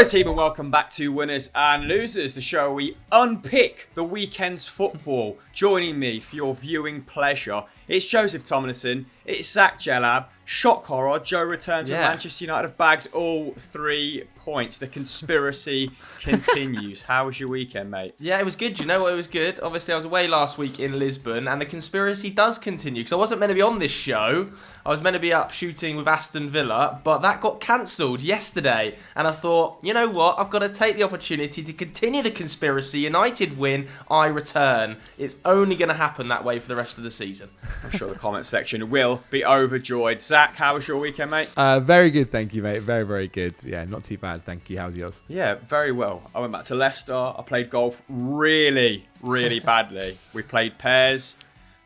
Hello team and welcome back to Winners and Losers, the show where we unpick the weekend's football. Joining me for your viewing pleasure, it's Joseph Tomlinson, it's Zach Jellab, shock horror, Joe returns when Manchester United have bagged all 3 points. The conspiracy continues. How was your weekend, mate? Yeah, it was good. You know what? It was good. Obviously, I was away last week in Lisbon, and the conspiracy does continue, because I wasn't meant to be on this show. I was meant to be up shooting with Aston Villa, but that got cancelled yesterday, and I thought, you know what? I've got to take the opportunity to continue the conspiracy. United win, I return. It's only going to happen that way for the rest of the season. I'm sure the comment section will be overjoyed. Zach, how was your weekend, mate? Very good, thank you, mate. Very, very good. Yeah, not too bad, thank you. How's yours? Yeah, very well. I went back to Leicester. I played golf really, really badly. We played pairs.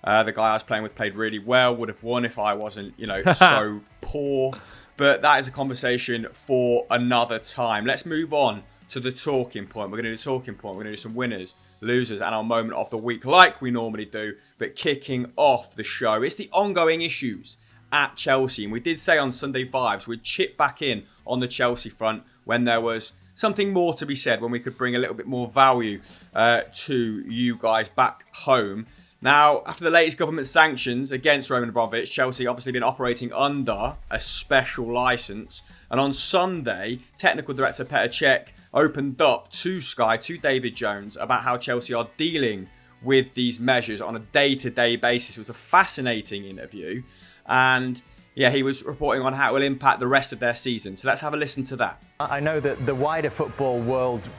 The guy I was playing with played really well. Would have won if I wasn't, so poor. But that is a conversation for another time. Let's move on to the talking point. We're going to do the talking point. We're going to do some winners, losers, and our moment of the week like we normally do. But kicking off the show, it's the ongoing issues at Chelsea. And we did say on Sunday Vibes we'd chip back in on the Chelsea front when there was something more to be said, when we could bring a little bit more value to you guys back home. Now, after the latest government sanctions against Roman Abramovich, Chelsea obviously been operating under a special licence. And on Sunday, technical director Petr Cech opened up to Sky, to David Jones, about how Chelsea are dealing with these measures on a day-to-day basis. It was a fascinating interview. And yeah, he was reporting on how it will impact the rest of their season. So let's have a listen to that. I know that the wider football world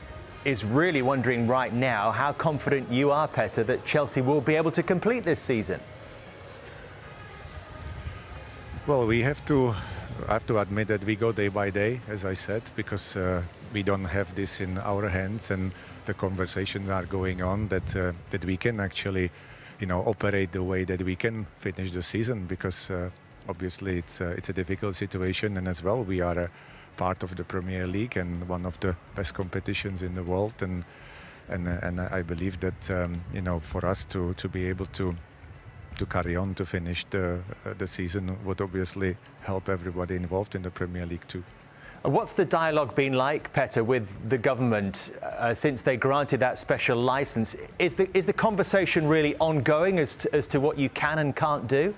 is really wondering right now how confident you are, Petr, that Chelsea will be able to complete this season. Well, I have to admit that we go day by day, as I said, because we don't have this in our hands, and the conversations are going on that we can actually, operate the way that we can finish the season, because obviously it's a difficult situation, and as well we are a part of the Premier League and one of the best competitions in the world, and I believe that for us to be able to carry on to finish the season would obviously help everybody involved in the Premier League too. What's the dialogue been like, Petr, with the government since they granted that special licence? Is the conversation really ongoing as to what you can and can't do?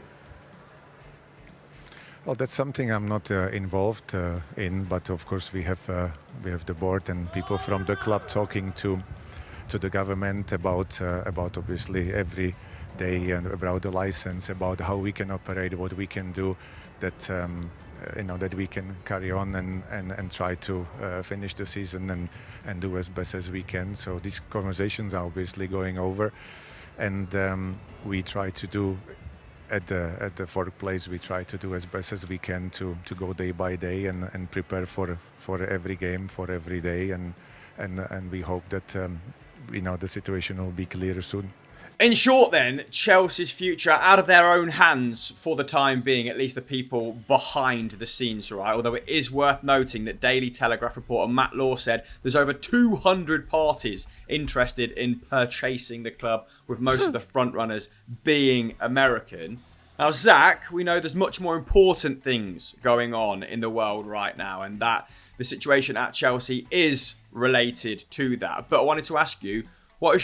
Well, that's something I'm not involved in, but of course we have the board and people from the club talking to the government about obviously every day, and about the license, about how we can operate, what we can do, that that we can carry on and try to finish the season and do as best as we can. So these conversations are obviously going over, and we try to do at the fourth place. We try to do as best as we can to go day by day and prepare for every game, for every day, and we hope that the situation will be clearer soon. In short then, Chelsea's future out of their own hands for the time being, at least the people behind the scenes, right? Although it is worth noting that Daily Telegraph reporter Matt Law said there's over 200 parties interested in purchasing the club, with most of the front runners being American. Now, Zach, we know there's much more important things going on in the world right now, and that the situation at Chelsea is related to that. But I wanted to ask you, what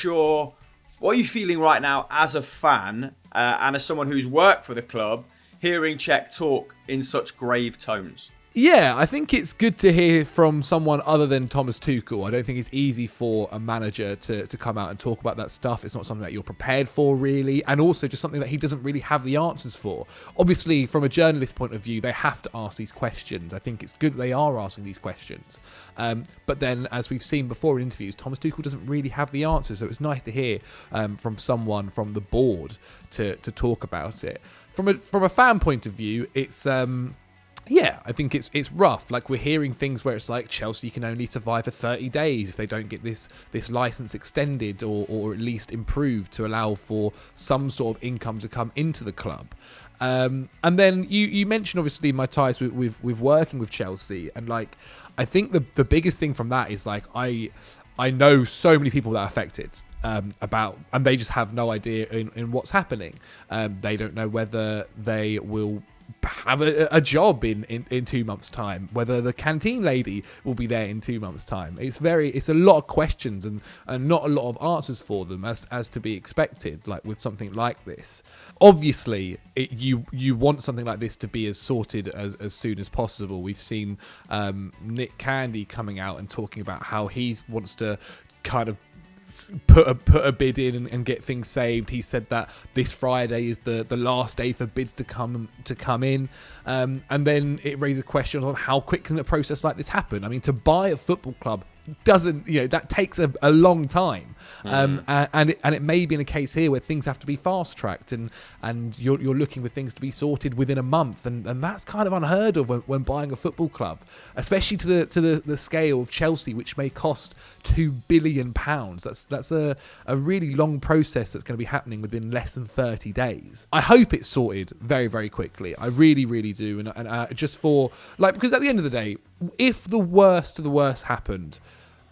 are you feeling right now as a fan and as someone who's worked for the club, hearing Cech talk in such grave tones? Yeah, I think it's good to hear from someone other than Thomas Tuchel. I don't think it's easy for a manager to come out and talk about that stuff. It's not something that you're prepared for, really, and also just something that he doesn't really have the answers for. Obviously, from a journalist point of view, they have to ask these questions. I think it's good that they are asking these questions. But then, as we've seen before in interviews, Thomas Tuchel doesn't really have the answers, so it's nice to hear from someone from the board to talk about it. From a fan point of view, it's... Yeah, I think it's rough. Like, we're hearing things where it's like Chelsea can only survive for 30 days if they don't get this license extended or at least improved to allow for some sort of income to come into the club. And then you mentioned obviously my ties with working with Chelsea, and like I think the biggest thing from that is like I know so many people that are affected. And they just have no idea in what's happening. They don't know whether they will have a job in 2 months' time, whether the canteen lady will be there in 2 months' time. It's a lot of questions and not a lot of answers for them as to be expected, like with something like this. Obviously, you want something like this to be as sorted as soon as possible. We've seen Nick Candy coming out and talking about how he wants to kind of put a bid in and get things saved. He said that this Friday is the last day for bids to come in, and then it raises questions on how quick can a process like this happen. I mean, to buy a football club doesn't, that takes a long time, and it may be in a case here where things have to be fast tracked, and you're looking for things to be sorted within a month, and that's kind of unheard of when buying a football club, especially to the scale of Chelsea, which may cost £2 billion. That's a really long process that's going to be happening within less than 30 days. I hope it's sorted very, very quickly. I really, really do, and just for because at the end of the day, if the worst of the worst happened,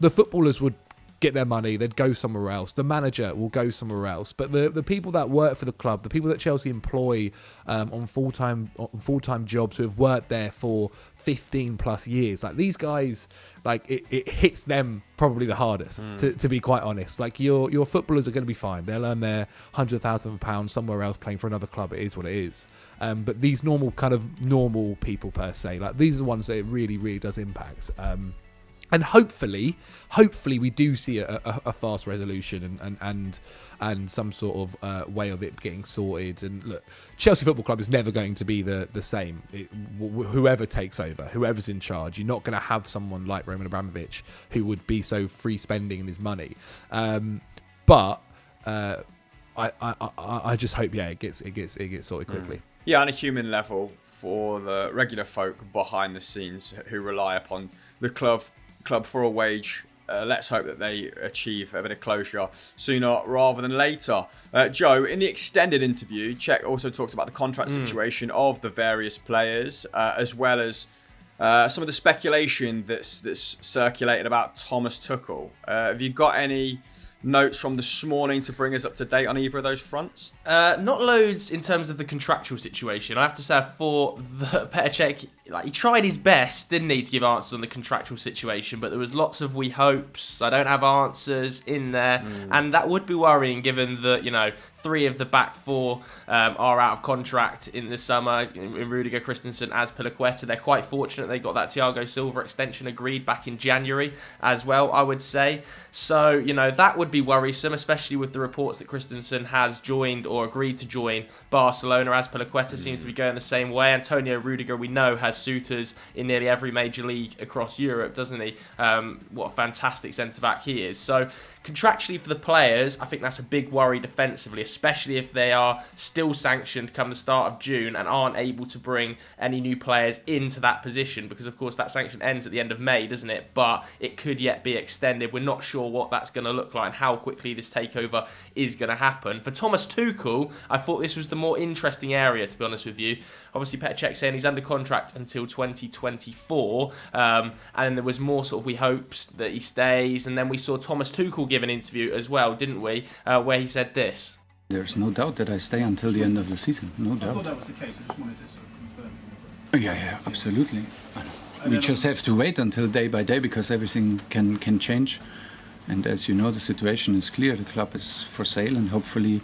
the footballers would get their money, they'd go somewhere else. The manager will go somewhere else. But the people that work for the club, the people that Chelsea employ on full-time jobs, who have worked there for 15 plus years, like these guys, like it hits them probably the hardest, to be quite honest. Like your footballers are going to be fine. They'll earn their £100,000 somewhere else playing for another club. It is what it is. But these normal people per se, like these are the ones that it really, really does impact. And hopefully we do see a fast resolution and some sort of way of it getting sorted. And look, Chelsea Football Club is never going to be the same. Whoever takes over, whoever's in charge, you're not going to have someone like Roman Abramovich who would be so free spending in his money. But I just hope it gets sorted quickly. Yeah, on a human level, for the regular folk behind the scenes who rely upon the club for a wage, let's hope that they achieve a bit of closure sooner rather than later. Joe, in the extended interview, Cech also talks about the contract situation of the various players, as well as some of the speculation that's circulated about Thomas Tuchel. Have you got any notes from this morning to bring us up to date on either of those fronts? Not loads in terms of the contractual situation. I have to say, I thought that Petr Cech, he tried his best, didn't he, to give answers on the contractual situation, but there was lots of we hopes. I don't have answers in there, and that would be worrying given that, 3 of the back 4 are out of contract in the summer, in Rudiger, Christensen, Azpilicueta. They're quite fortunate they got that Thiago Silva extension agreed back in January as well, I would say. So, that would be worrisome, especially with the reports that Christensen has joined or agreed to join Barcelona. Azpilicueta seems to be going the same way. Antonio Rudiger, we know, has suitors in nearly every major league across Europe, doesn't he? What a fantastic centre-back he is. So, contractually for the players, I think that's a big worry defensively, especially if they are still sanctioned come the start of June and aren't able to bring any new players into that position, because of course that sanction ends at the end of May, doesn't it? But it could yet be extended. We're not sure what that's going to look like and how quickly this takeover is going to happen. For Thomas Tuchel, I thought this was the more interesting area, to be honest with you. Obviously, Petr Cech saying he's under contract until 2024, and there was more sort of we hopes that he stays, and then we saw Thomas Tuchel give an interview as well, didn't we, where he said this. There's no doubt that I stay until the end of the season, no doubt. I thought that was the case, I just wanted to sort of confirm. Yeah, absolutely. We just have to wait until day by day, because everything can change. And as you know, the situation is clear. The club is for sale, and hopefully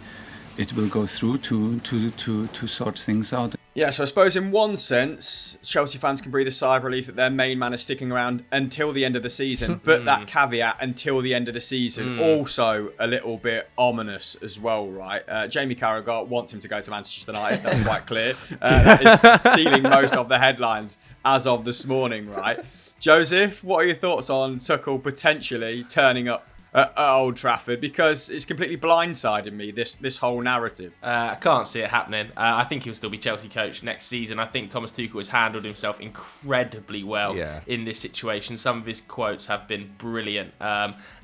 it will go through to sort things out. Yeah, so I suppose in one sense, Chelsea fans can breathe a sigh of relief that their main man is sticking around until the end of the season. But that caveat, until the end of the season, also a little bit ominous as well, right? Jamie Carragher wants him to go to Manchester United, that's quite clear. That is stealing most of the headlines as of this morning, right? Joseph, what are your thoughts on Tuchel potentially turning up at Old Trafford? Because it's completely blindsided me, this whole narrative. I can't see it happening. I think he'll still be Chelsea coach next season. I think Thomas Tuchel has handled himself incredibly well in this situation. Some of his quotes have been brilliant.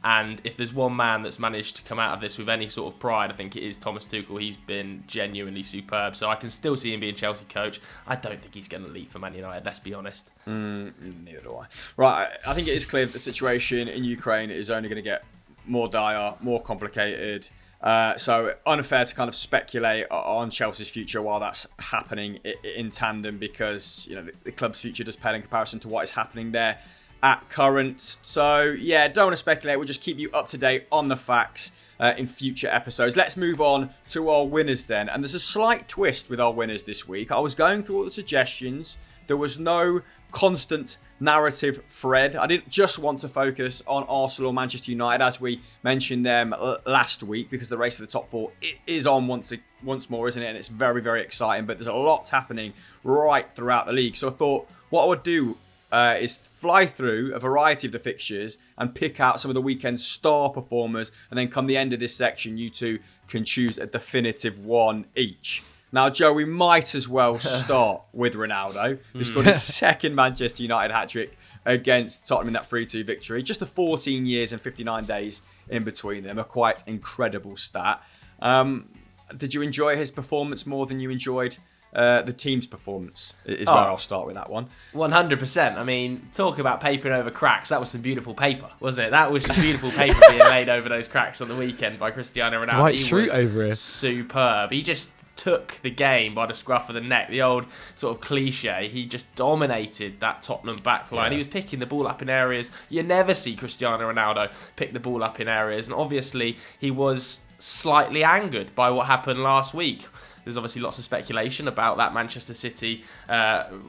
And if there's one man that's managed to come out of this with any sort of pride, I think it is Thomas Tuchel. He's been genuinely superb. So I can still see him being Chelsea coach. I don't think he's going to leave for Man United, let's be honest. Neither do I. Right, I think it is clear that the situation in Ukraine is only going to get more dire, more complicated. So unfair to kind of speculate on Chelsea's future while that's happening in tandem, because the club's future does pale in comparison to what is happening there at current. So yeah, don't want to speculate. We'll just keep you up to date on the facts in future episodes. Let's move on to our winners then. And there's a slight twist with our winners this week. I was going through all the suggestions. There was no constant narrative thread. I didn't just want to focus on Arsenal or Manchester United, as we mentioned them last week, because the race for the top four is on once more, isn't it? And it's very, very exciting. But there's a lot happening right throughout the league. So I thought what I would do is fly through a variety of the fixtures and pick out some of the weekend's star performers. And then come the end of this section, you two can choose a definitive one each. Now, Joe, we might as well start with Ronaldo, who scored his second Manchester United hat-trick against Tottenham in that 3-2 victory. Just the 14 years and 59 days in between them, a quite incredible stat. Did you enjoy his performance more than you enjoyed the team's performance? Is where I'll start with that one. 100%. I mean, talk about papering over cracks. That was some beautiful paper, wasn't it? That was some beautiful paper being laid over those cracks on the weekend by Cristiano Ronaldo. Dwight Schrute over here. Superb. He just took the game by the scruff of the neck. The old sort of cliche. He just dominated that Tottenham backline. Yeah. He was picking the ball up in areas you never see Cristiano Ronaldo pick the ball up in areas. And obviously, he was slightly angered by what happened last week. There's obviously lots of speculation about that Manchester City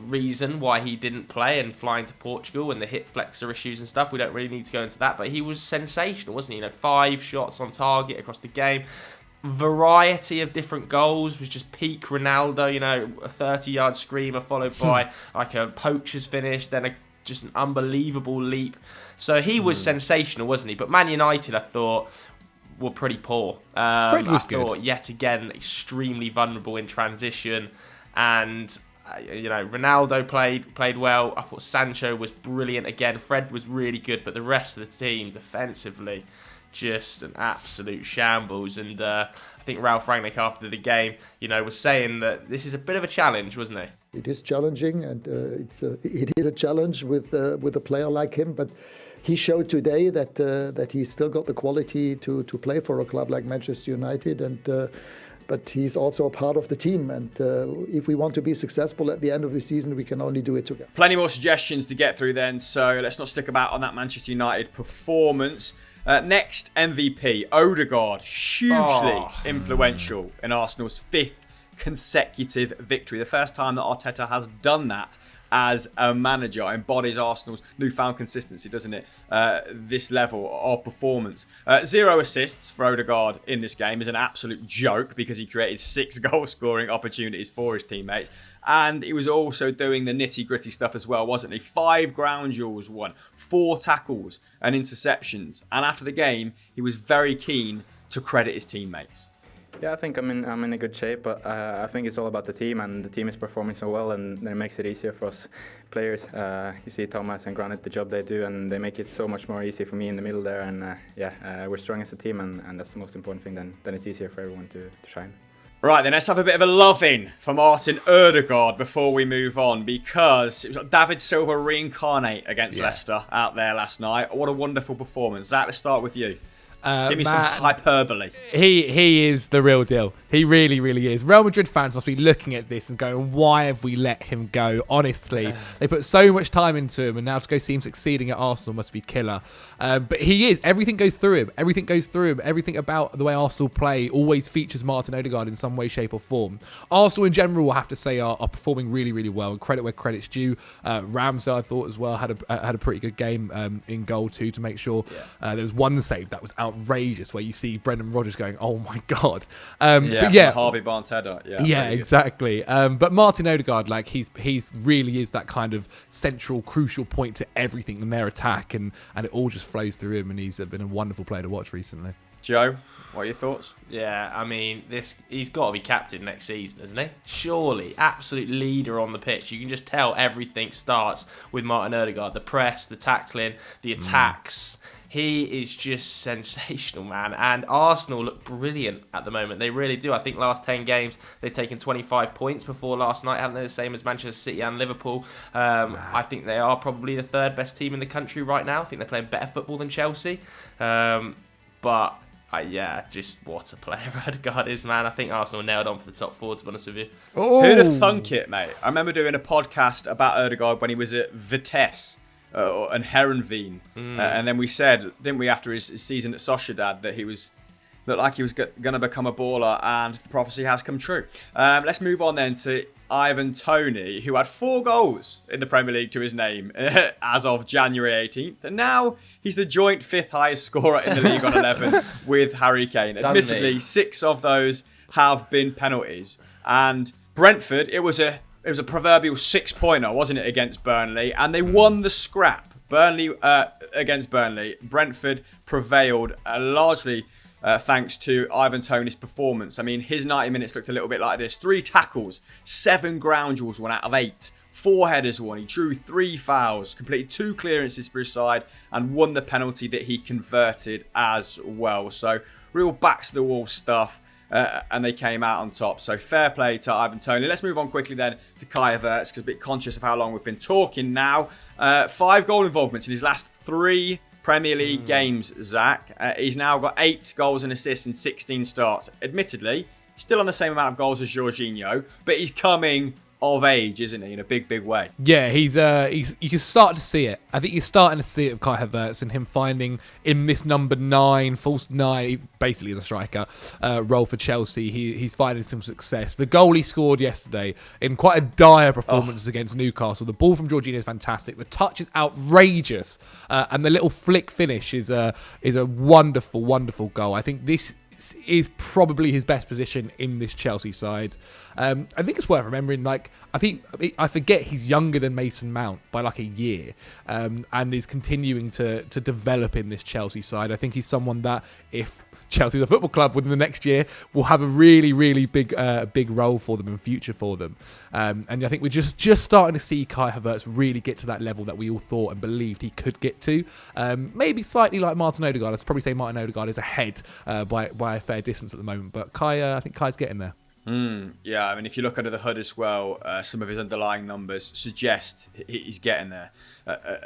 reason why he didn't play and flying to Portugal and the hip flexor issues and stuff. We don't really need to go into that, but he was sensational, wasn't he? 5 shots on target across the game. Variety of different goals, was just peak Ronaldo, a 30-yard screamer followed by like a poacher's finish, then just an unbelievable leap. So he was sensational, wasn't he? But Man United, I thought, were pretty poor. Fred was good. I thought, yet again, extremely vulnerable in transition. And, Ronaldo played well. I thought Sancho was brilliant again. Fred was really good. But the rest of the team, defensively, just an absolute shambles. And I think Ralph Rangnick, after the game, was saying that this is a bit of a challenge, wasn't he? It is challenging, and it is a challenge with a player like him. But he showed today that he's still got the quality to play for a club like Manchester United, and but he's also a part of the team. And if we want to be successful at the end of the season, we can only do it together. Plenty more suggestions to get through then, so let's not stick about on that Manchester United performance. Next, MVP, Odegaard, hugely influential in Arsenal's 5th consecutive victory. The first time that Arteta has done that as a manager. Embodies Arsenal's newfound consistency, doesn't it? This level of performance. 0 assists for Odegaard in this game is an absolute joke, because he created 6 goal-scoring opportunities for his teammates. And he was also doing the nitty-gritty stuff as well, wasn't he? 5 ground duels won, 4 tackles and interceptions. And after the game, he was very keen to credit his teammates. Yeah, I think I'm in a good shape, but I think it's all about the team, and the team is performing so well, and it makes it easier for us players. You see Thomas and Granit, the job they do, and they make it so much more easy for me in the middle there. And we're strong as a team, and that's the most important thing. Then it's easier for everyone to shine. Right, then let's have a bit of a love-in for Martin Odegaard before we move on, because it was like David Silva reincarnate against Leicester out there last night. What a wonderful performance. Zach, let's start with you. Give me some hyperbole. He is the real deal. He really, really is. Real Madrid fans must be looking at this and going, why have we let him go? Honestly, they put so much time into him, and now to go see him succeeding at Arsenal must be killer. But he is. Everything goes through him. Everything about the way Arsenal play always features Martin Odegaard in some way, shape or form. Arsenal in general, we'll have to say, are performing really, really well. And credit where credit's due. Ramsey, I thought as well, had a pretty good game in goal too, to make sure. There was one save that was outrageous, where you see Brendan Rodgers going, oh my God. Harvey Barnes header. Yeah, exactly. But Martin Odegaard, like he's really is that kind of central, crucial point to everything in their attack, and it all just flows through him, and he's been a wonderful player to watch recently. Joe, what are your thoughts? Yeah, I mean, he's got to be captain next season, isn't he? Surely, absolute leader on the pitch. You can just tell everything starts with Martin Odegaard. The press, the tackling, the attacks. He is just sensational, man. And Arsenal look brilliant at the moment. They really do. I think last 10 games, they've taken 25 points before last night, haven't they? The same as Manchester City and Liverpool. I think they are probably the 3rd best team in the country right now. I think they're playing better football than Chelsea. But Just what a player Odegaard is, man. I think Arsenal nailed on for the top 4, to be honest with you. Who'd have thunk it, mate? I remember doing a podcast about Odegaard when he was at Vitesse and Herenveen. And then we said, didn't we, after his season at Sociedad, that he looked like he was going to become a baller, and the prophecy has come true. Let's move on then to Ivan Toney, who had 4 goals in the Premier League to his name as of January 18th. And now he's the joint 5th highest scorer in the league on 11 with Harry Kane. Admittedly, 6 of those have been penalties. And Brentford, it was a proverbial 6-pointer, wasn't it, against Burnley? And they won the scrap. Against Burnley. Brentford prevailed largely thanks to Ivan Toney's performance. I mean, his 90 minutes looked a little bit like this. 3 tackles, 7 ground duels, 1 out of 8. 4 headers won. He drew 3 fouls, completed 2 clearances for his side, and won the penalty that he converted as well. So, real backs to the wall stuff. And they came out on top. So fair play to Ivan Toney. Let's move on quickly then to Kai Havertz, because I'm a bit conscious of how long we've been talking now. 5 goal involvements in his last 3 Premier League games, Zach. He's now got 8 goals and assists in 16 starts. Admittedly, still on the same amount of goals as Jorginho, but he's coming of age, isn't he, in a big, big way? Yeah, he's you can start to see it. I think you're starting to see it with Kai Havertz and him finding in this number 9, false 9, basically as a striker, role for Chelsea. He's finding some success. The goal he scored yesterday in quite a dire performance against Newcastle. The ball from Jorginho is fantastic. The touch is outrageous, and the little flick finish is a wonderful, wonderful goal. I think this is probably his best position in this Chelsea side. I think it's worth remembering, like, I forget he's younger than Mason Mount by like a year, and is continuing to develop in this Chelsea side. I think he's someone that, if Chelsea's a football club within the next year, will have a really, really big role for them and future for them. And I think we're just starting to see Kai Havertz really get to that level that we all thought and believed he could get to. Maybe slightly like Martin Odegaard. I'd probably say Martin Odegaard is ahead by a fair distance at the moment, but I think Kai's getting there. Yeah, I mean, if you look under the hood as well, some of his underlying numbers suggest he's getting there.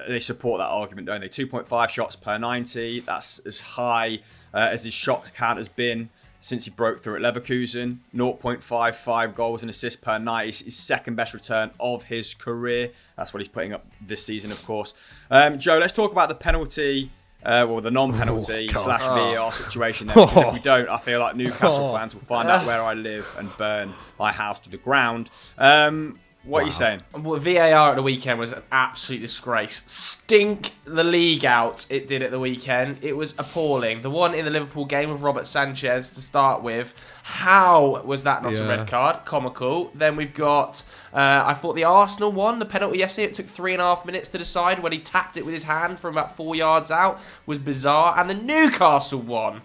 They support that argument, don't they? 2.5 shots per 90. That's as high as his shot count has been since he broke through at Leverkusen. 0.55 goals and assists per night. It's his second best return of his career. That's what he's putting up this season, of course. Joe, let's talk about the penalty. The non-penalty / VAR situation there. Because if we don't, I feel like Newcastle fans will find out where I live and burn my house to the ground. What are you saying? Well, VAR at the weekend was an absolute disgrace. Stink the league out, it did at the weekend. It was appalling. The one in the Liverpool game with Robert Sanchez to start with. How was that not a red card? Comical. Then we've got, I thought the Arsenal one, the penalty yesterday, it took 3.5 minutes to decide when he tapped it with his hand from about 4 yards out, was bizarre. And the Newcastle one,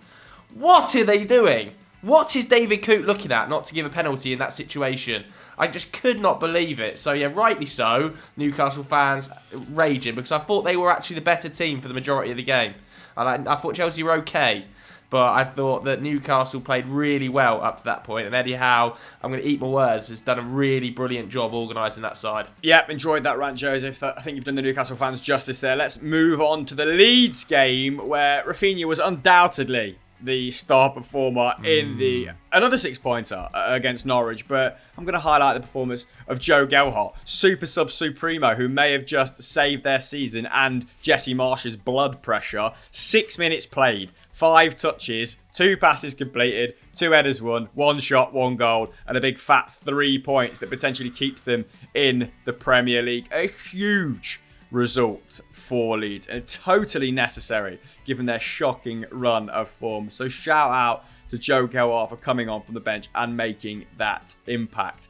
what are they doing? What is David Coote looking at not to give a penalty in that situation? I just could not believe it. So, yeah, rightly so, Newcastle fans raging, because I thought they were actually the better team for the majority of the game. And I thought Chelsea were okay, but I thought that Newcastle played really well up to that point. And Eddie Howe, I'm going to eat my words, has done a really brilliant job organising that side. Yep, enjoyed that rant, Joseph. I think you've done the Newcastle fans justice there. Let's move on to the Leeds game, where Rafinha was undoubtedly the star performer in another 6-pointer against Norwich, but I'm going to highlight the performance of Joe Gelhardt, Super Sub Supremo, who may have just saved their season and Jesse Marsh's blood pressure. 6 minutes played, 5 touches, 2 passes completed, 2 headers won, 1 shot, 1 goal, and a big fat 3 points that potentially keeps them in the Premier League. A huge result for Leeds, and totally necessary given their shocking run of form. So shout out to Joe Gelhardt for coming on from the bench and making that impact.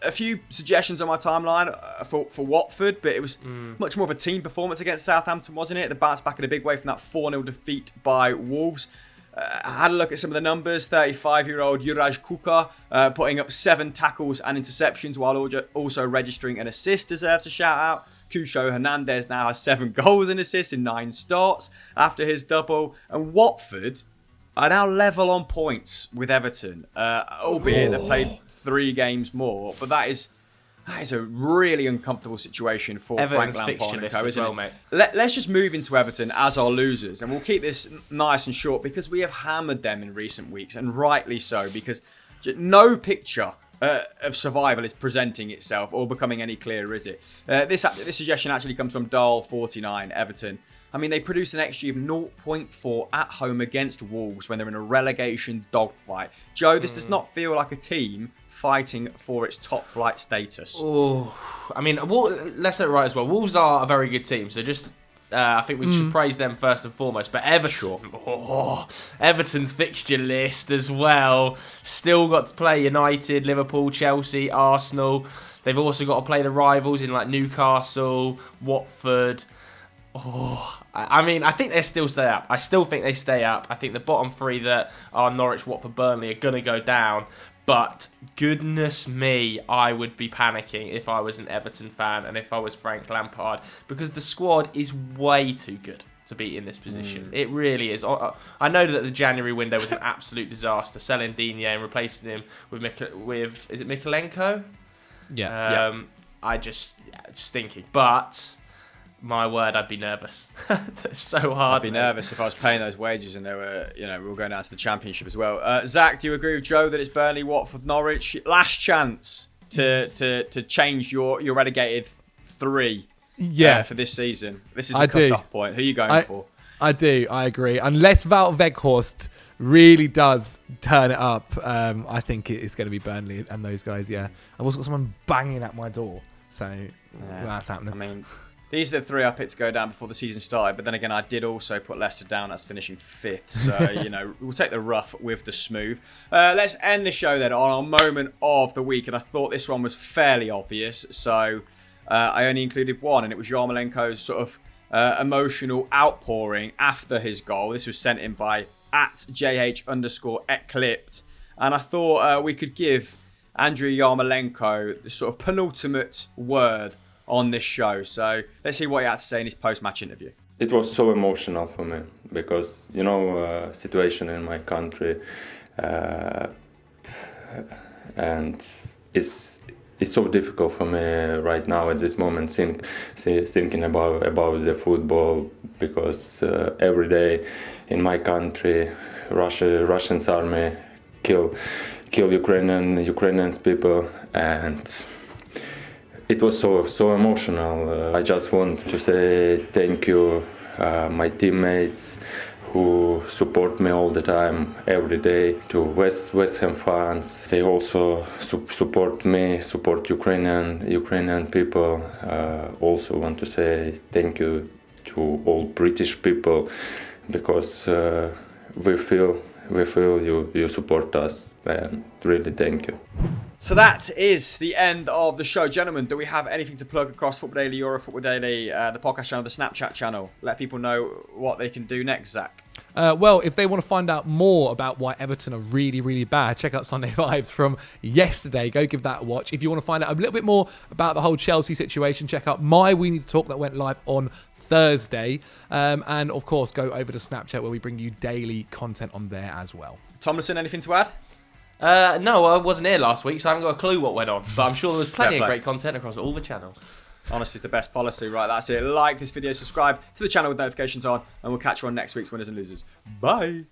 A few suggestions on my timeline for Watford, but it was much more of a team performance against Southampton, wasn't it? The bounce back in a big way from that 4-0 defeat by Wolves. I had a look at some of the numbers. 35-year-old Juraj Kuka putting up 7 tackles and interceptions while also registering an assist, deserves a shout out. Cucho Hernandez now has 7 goals and assists in 9 starts after his double. And Watford are now level on points with Everton, albeit they've played 3 games more. But that is That is a really uncomfortable situation for Everton's Frank Lampard and co, as isn't well, it? mate. Let's just move into Everton as our losers, and we'll keep this nice and short because we have hammered them in recent weeks, and rightly so, because no picture of survival is presenting itself or becoming any clearer, is it? This suggestion actually comes from Dahl49, Everton. I mean, they produced an XG of 0.4 at home against Wolves when they're in a relegation dogfight. Joe, this does not feel like a team fighting for its top flight status. Oh, I mean, let's say it right as well. Wolves are a very good team, so just I think we should praise them first and foremost. But Everton, Everton's fixture list as well. Still got to play United, Liverpool, Chelsea, Arsenal. They've also got to play the rivals in like Newcastle, Watford. I mean, I think they still stay up. I still think they stay up. I think the bottom three that are Norwich, Watford, Burnley are going to go down. But goodness me, I would be panicking if I was an Everton fan and if I was Frank Lampard, because the squad is way too good to be in this position. It really is. I know that the January window was an absolute disaster, selling Digne and replacing him with is it Mikalenko? Yeah. I just thinking, but my word, I'd be nervous. It's so hard. I'd be nervous if I was paying those wages and they were, we were going down to the Championship as well. Zach, do you agree with Joe that it's Burnley, Watford, Norwich? Last chance to change your relegated three for this season. This is the cut-off point. Who are you going for? I do. I agree. Unless Wout Weghorst really does turn it up, I think it's going to be Burnley and those guys, yeah. I've also got someone banging at my door, so that's happening. I mean, these are the three I picked to go down before the season started, but then again, I did also put Leicester down as finishing 5th. So, we'll take the rough with the smooth. Let's end the show then on our moment of the week, and I thought this one was fairly obvious, so I only included one, and it was Yarmolenko's sort of emotional outpouring after his goal. This was sent in by @JH_Eclipsed, and I thought we could give Andriy Yarmolenko the sort of penultimate word on this show. So let's see what he had to say in his post-match interview. It was so emotional for me because, situation in my country and it's so difficult for me right now at this moment thinking about the football, because every day in my country Russian army kill Ukrainian people, and it was so emotional. I just want to say thank you, my teammates who support me all the time, every day, to West Ham fans. They also support me, support Ukrainian people. Also want to say thank you to all British people, because we feel you support us, and really thank you. So that is the end of the show. Gentlemen, do we have anything to plug across Football Daily, Euro Football Daily, the podcast channel, the Snapchat channel? Let people know what they can do next, Zach. Well, if they want to find out more about why Everton are really, really bad, check out Sunday Vibes from yesterday. Go give that a watch. If you want to find out a little bit more about the whole Chelsea situation, check out My We Need to Talk that went live on Thursday. And of course, go over to Snapchat where we bring you daily content on there as well. Tomlinson, anything to add? No, I wasn't here last week, so I haven't got a clue what went on. But I'm sure there was plenty of great content across all the channels. Honesty is the best policy. Right, that's it. Like this video, subscribe to the channel with notifications on, and we'll catch you on next week's Winners and Losers. Bye.